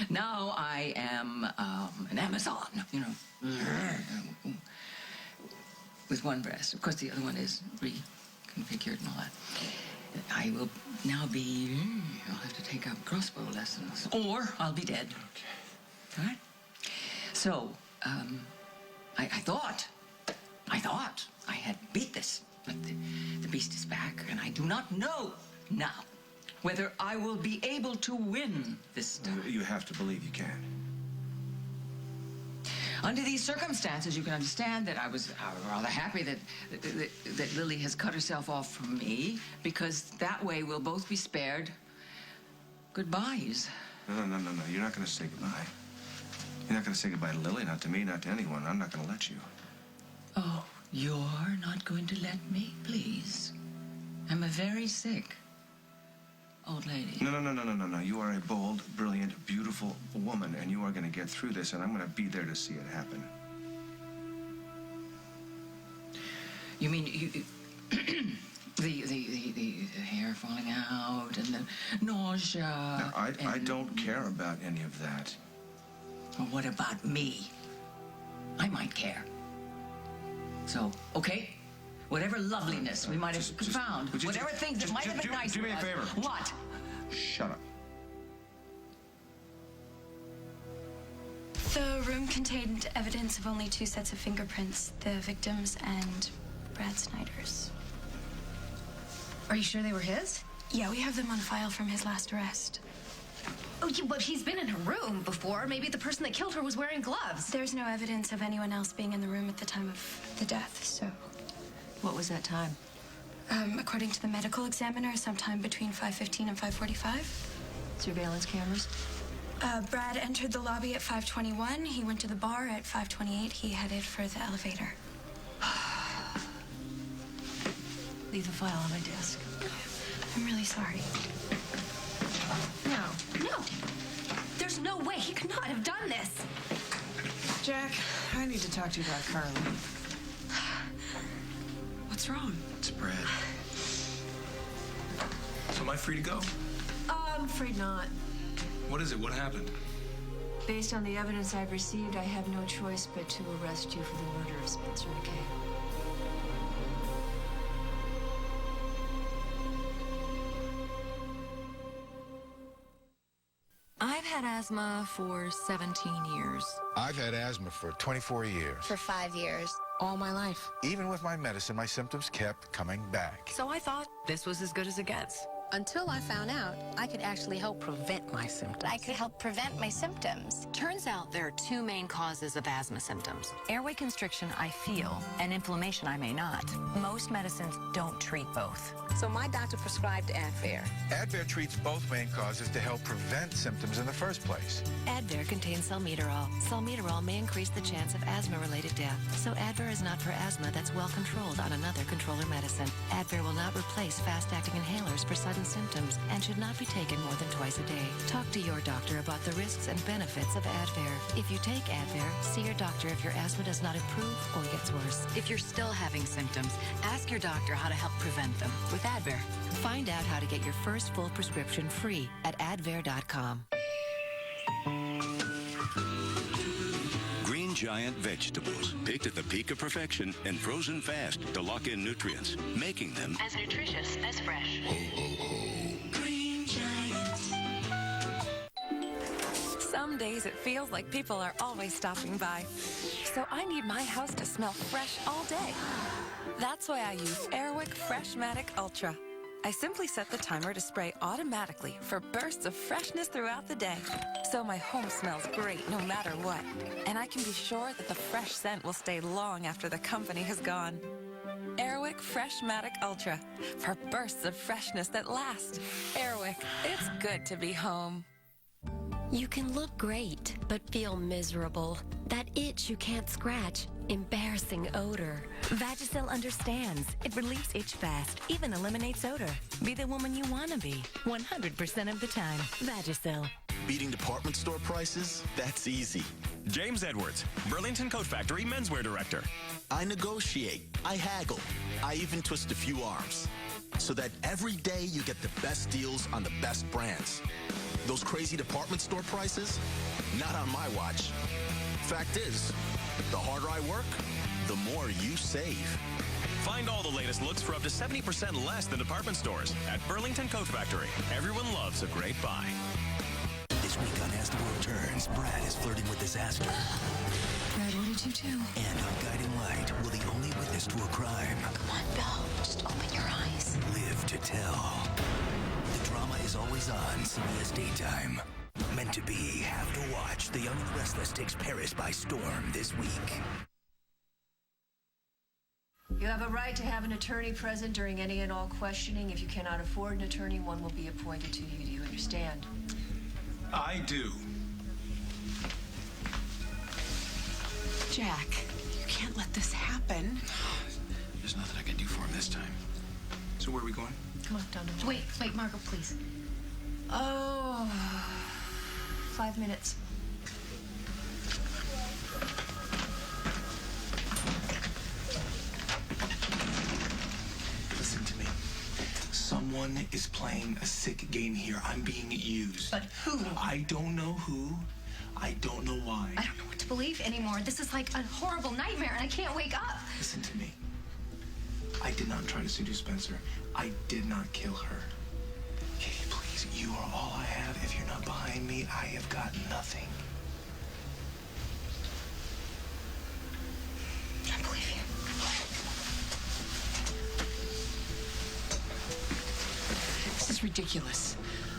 Now I am an Amazon, with one breast. Of course, the other one is reconfigured and all that. I will now be, I'll have to take up crossbow lessons, or I'll be dead. Okay. All right? So, I thought I had beat this, but the beast is back, and I do not know now whether I will be able to win this time. You have to believe you can. Under these circumstances, you can understand that I was rather happy that Lily has cut herself off from me, because that way we'll both be spared goodbyes. No. You're not going to say goodbye. You're not going to say goodbye to Lily, not to me, not to anyone. I'm not going to let you. Oh, you're not going to let me? Please. I'm a very sick old lady. No. You are a bold, brilliant, beautiful woman, and you are going to get through this, and I'm going to be there to see it happen. You mean the hair falling out and the nausea? Now, I don't care about any of that. Well, what about me? I might care. So, okay, whatever loveliness we might have found, whatever things that might have been nice. Do me a favor. What? Shut up. The room contained evidence of only 2 sets of fingerprints, the victim's and Brad Snyder's. Are you sure they were his? Yeah, we have them on file from his last arrest. Oh, but he's been in her room before. Maybe the person that killed her was wearing gloves. There's no evidence of anyone else being in the room at the time of the death, so... What was that time? According to the medical examiner, sometime between 5:15 and 5:45. Surveillance cameras? Brad entered the lobby at 5:21. He went to the bar at 5:28. He headed for the elevator. Leave the file on my desk. I'm really sorry. No. There's no way he could not have done this. Jack, I need to talk to you about Carly. What's wrong? It's Brad. So am I free to go? I'm afraid not. What is it? What happened? Based on the evidence I've received, I have no choice but to arrest you for the murder of Spencer McKay. I've had asthma for 17 years. I've had asthma for 24 years. For 5 years. All my life. Even with my medicine, my symptoms kept coming back. So I thought this was as good as it gets. Until I found out I could actually help prevent my symptoms. I could help prevent my symptoms. Turns out there are 2 main causes of asthma symptoms. Airway constriction I feel, and inflammation I may not. Most medicines don't treat both. So my doctor prescribed Advair. Advair treats both main causes to help prevent symptoms in the first place. Advair contains salmeterol. Salmeterol may increase the chance of asthma-related death. So Advair is not for asthma that's well controlled on another controller medicine. Advair will not replace fast-acting inhalers for sudden symptoms and should not be taken more than twice a day. Talk to your doctor about the risks and benefits of Advair. If you take Advair, see your doctor if your asthma does not improve or gets worse. If you're still having symptoms, ask your doctor how to help prevent them with Advair. Find out how to get your first full prescription free at Advair.com. Green Giant vegetables, picked at the peak of perfection and frozen fast to lock in nutrients, making them as nutritious as fresh. Ho, ho, ho. Green Giant. Some days it feels like people are always stopping by. So I need my house to smell fresh all day. That's why I use Airwick Freshmatic Ultra. I simply set the timer to spray automatically for bursts of freshness throughout the day. So my home smells great no matter what. And I can be sure that the fresh scent will stay long after the company has gone. Airwick Freshmatic Ultra for bursts of freshness that last. Airwick, it's good to be home. You can look great, but feel miserable. That itch you can't scratch. Embarrassing odor. Vagisil understands. It relieves itch fast, even eliminates odor. Be the woman you want to be, 100% of the time. Vagisil. Beating department store prices? That's easy. James Edwards, Burlington Coat Factory menswear director. I negotiate. I haggle. I even twist a few arms. So that every day you get the best deals on the best brands. Those crazy department store prices? Not on my watch. Fact is, the harder I work, the more you save. Find all the latest looks for up to 70% less than department stores at Burlington Coat Factory. Everyone loves a great buy. This week on AsTheWorldStillTurns, Brad is flirting with disaster. Brad, what did you do? And on Guiding Light, will the only witness to a crime Come on, Belle. Just open your eyes. live to tell? The drama is always on CBS Daytime. Meant to be, have to watch. The Young and Restless takes Paris by storm this week. You have a right to have an attorney present during any and all questioning. If you cannot afford an attorney, one will be appointed to you. Do you understand? I do. Jack, you can't let this happen. There's nothing I can do for him this time. So where are we going? Come on, down to Wait, Margot, please. Oh, 5 minutes. Listen to me. Someone is playing a sick game here. I'm being used. But who? I don't know who. I don't know why. I don't know what to believe anymore. This is like a horrible nightmare, and I can't wake up. Listen to me. I did not try to seduce Spencer. I did not kill her. Katie, please, you are all I have. If you're not behind me, I have got nothing. I believe you. This is ridiculous.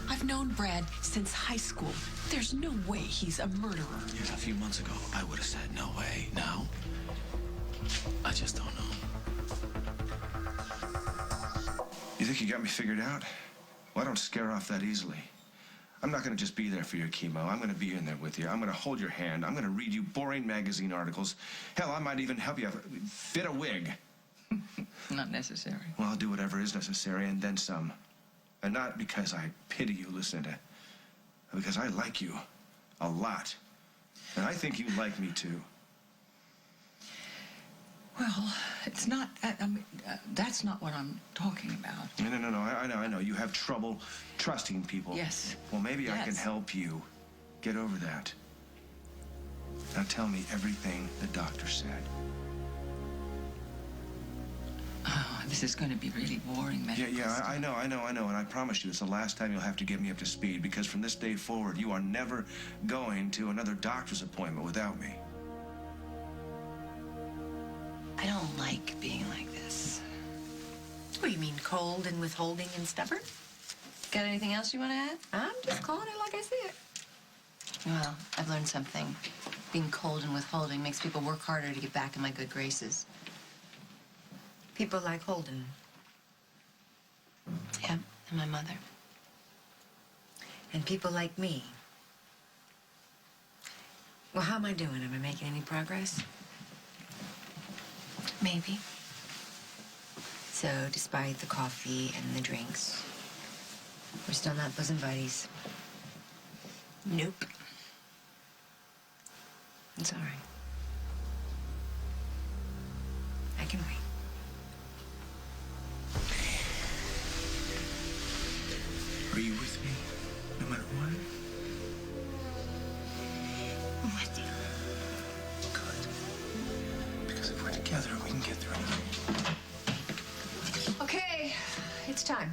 I've known Brad since high school. There's no way he's a murderer. Yeah, a few months ago, I would have said no way. Now, I just don't know. You think you got me figured out? Well, I don't scare off that easily. I'm not going to just be there for your chemo. I'm going to be in there with you. I'm going to hold your hand. I'm going to read you boring magazine articles. Hell, I might even help you fit a wig. Not necessary. Well, I'll do whatever is necessary and then some. And not because I pity you, Lucinda. Because I like you a lot. And I think you like me too. Well, it's not, that's not what I'm talking about. No. I know. You have trouble trusting people. Yes. Well, maybe I can Yes. help you get over that. Now tell me everything the doctor said. Oh, this is going to be really boring, man. Yeah, I know. And I promise you it's the last time you'll have to get me up to speed, because from this day forward, you are never going to another doctor's appointment without me. I don't like being like this. What, you mean cold and withholding and stubborn? Got anything else you want to add? I'm just calling it like I see it. Well, I've learned something. Being cold and withholding makes people work harder to get back in my good graces. People like Holden. Yeah, and my mother. And people like me. Well, how am I doing? Am I making any progress? Maybe. So, despite the coffee and the drinks, we're still not bosom buddies. Nope. It's all right. I can wait. Are you with me, no matter what? I'm with you. Good. Because if we're together, we can get through it. Okay, it's time.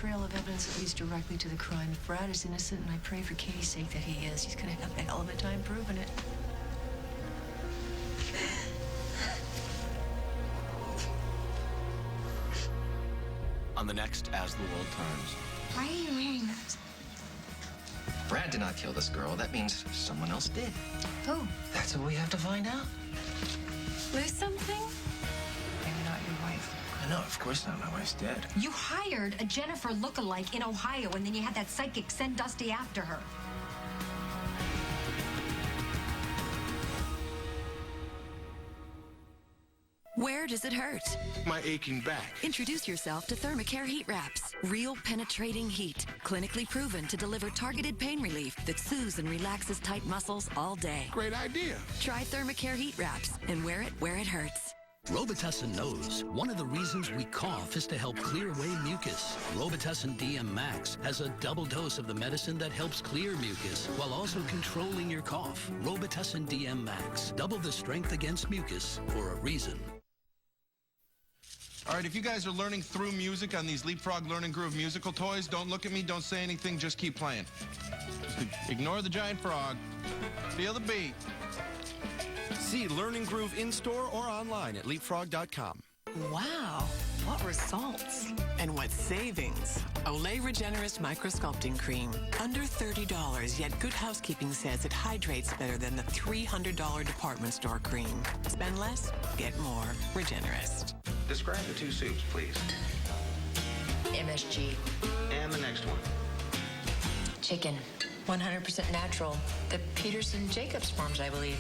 trail of evidence that leads directly to the crime. If Brad is innocent, and I pray for Katie's sake that he is, he's gonna have a hell of a time proving it. On the next As the World Turns. Why are you wearing this? Brad did not kill this girl. That means someone else did. Who? That's what we have to find out. Lose something? Maybe not your wife. No, of course not. My wife's dead. You hired a Jennifer lookalike in Ohio, and then you had that psychic send Dusty after her. Where does it hurt? My aching back. Introduce yourself to Thermacare Heat Wraps. Real penetrating heat. Clinically proven to deliver targeted pain relief that soothes and relaxes tight muscles all day. Great idea. Try Thermacare Heat Wraps and wear it where it hurts. Robitussin knows one of the reasons we cough is to help clear away mucus. Robitussin DM Max has a double dose of the medicine that helps clear mucus while also controlling your cough. Robitussin DM Max. Double the strength against mucus for a reason. All right, if you guys are learning through music on these Leapfrog Learning Groove musical toys, don't look at me, don't say anything, just keep playing. Just ignore the giant frog. Feel the beat. See Learning Groove in-store or online at leapfrog.com. Wow, what results. And what savings. Olay Regenerist Microsculpting Cream. Under $30, yet Good Housekeeping says it hydrates better than the $300 department store cream. Spend less, get more. Regenerist. Describe the two soups, please. MSG. And the next one. Chicken. 100% natural. The Peterson-Jacobs farms, I believe.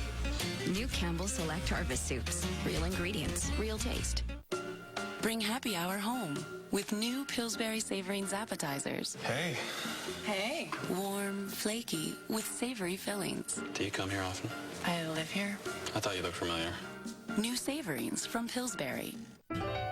New Campbell Select Harvest Soups. Real ingredients, real taste. Bring happy hour home with new Pillsbury Savorings appetizers. Hey. Hey. Warm, flaky, with savory fillings. Do you come here often? I live here. I thought you looked familiar. New Savorings from Pillsbury.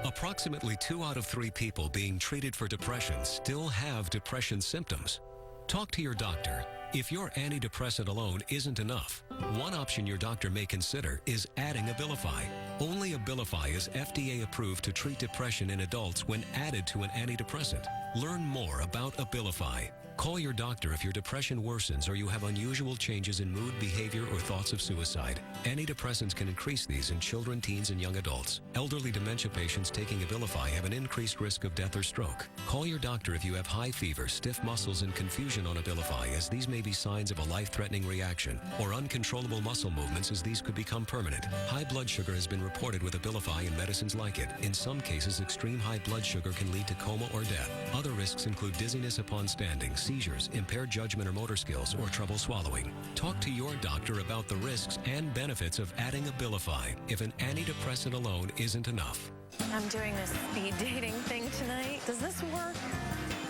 Approximately 2 out of 3 people being treated for depression still have depression symptoms. Talk to your doctor. If your antidepressant alone isn't enough, one option your doctor may consider is adding Abilify. Only Abilify is FDA approved to treat depression in adults when added to an antidepressant. Learn more about Abilify. Call your doctor if your depression worsens or you have unusual changes in mood, behavior, or thoughts of suicide. Antidepressants can increase these in children, teens, and young adults. Elderly dementia patients taking Abilify have an increased risk of death or stroke. Call your doctor if you have high fever, stiff muscles, and confusion on Abilify, as these may be signs of a life-threatening reaction, or uncontrollable muscle movements, as these could become permanent. High blood sugar has been reported with Abilify and medicines like it. In some cases, extreme high blood sugar can lead to coma or death. Other risks include dizziness upon standing, seizures, impaired judgment or motor skills, or trouble swallowing. Talk to your doctor about the risks and benefits of adding Abilify if an antidepressant alone isn't enough. I'm doing this speed dating thing tonight. Does this work?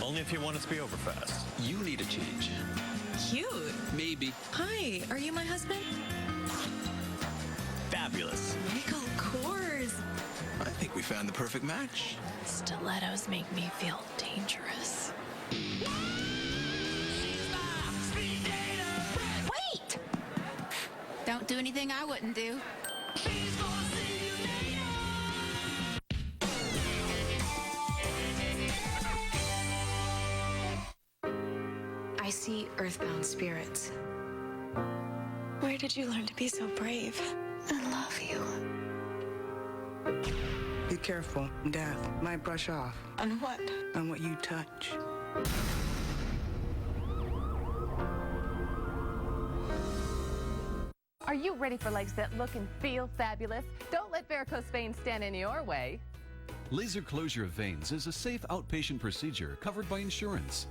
Only if you want it to be over fast. You need a change. Cute. Maybe. Hi, are you my husband? Fabulous. Michael Kors. I think we found the perfect match. Stilettos make me feel dangerous. Wait! Don't do anything I wouldn't do. I see earthbound spirits. Where did you learn to be so brave? I love you. Be careful. Death might brush off. On what? On what you touch. Are you ready for legs that look and feel fabulous? Don't let varicose veins stand in your way. Laser closure of veins is a safe outpatient procedure covered by insurance.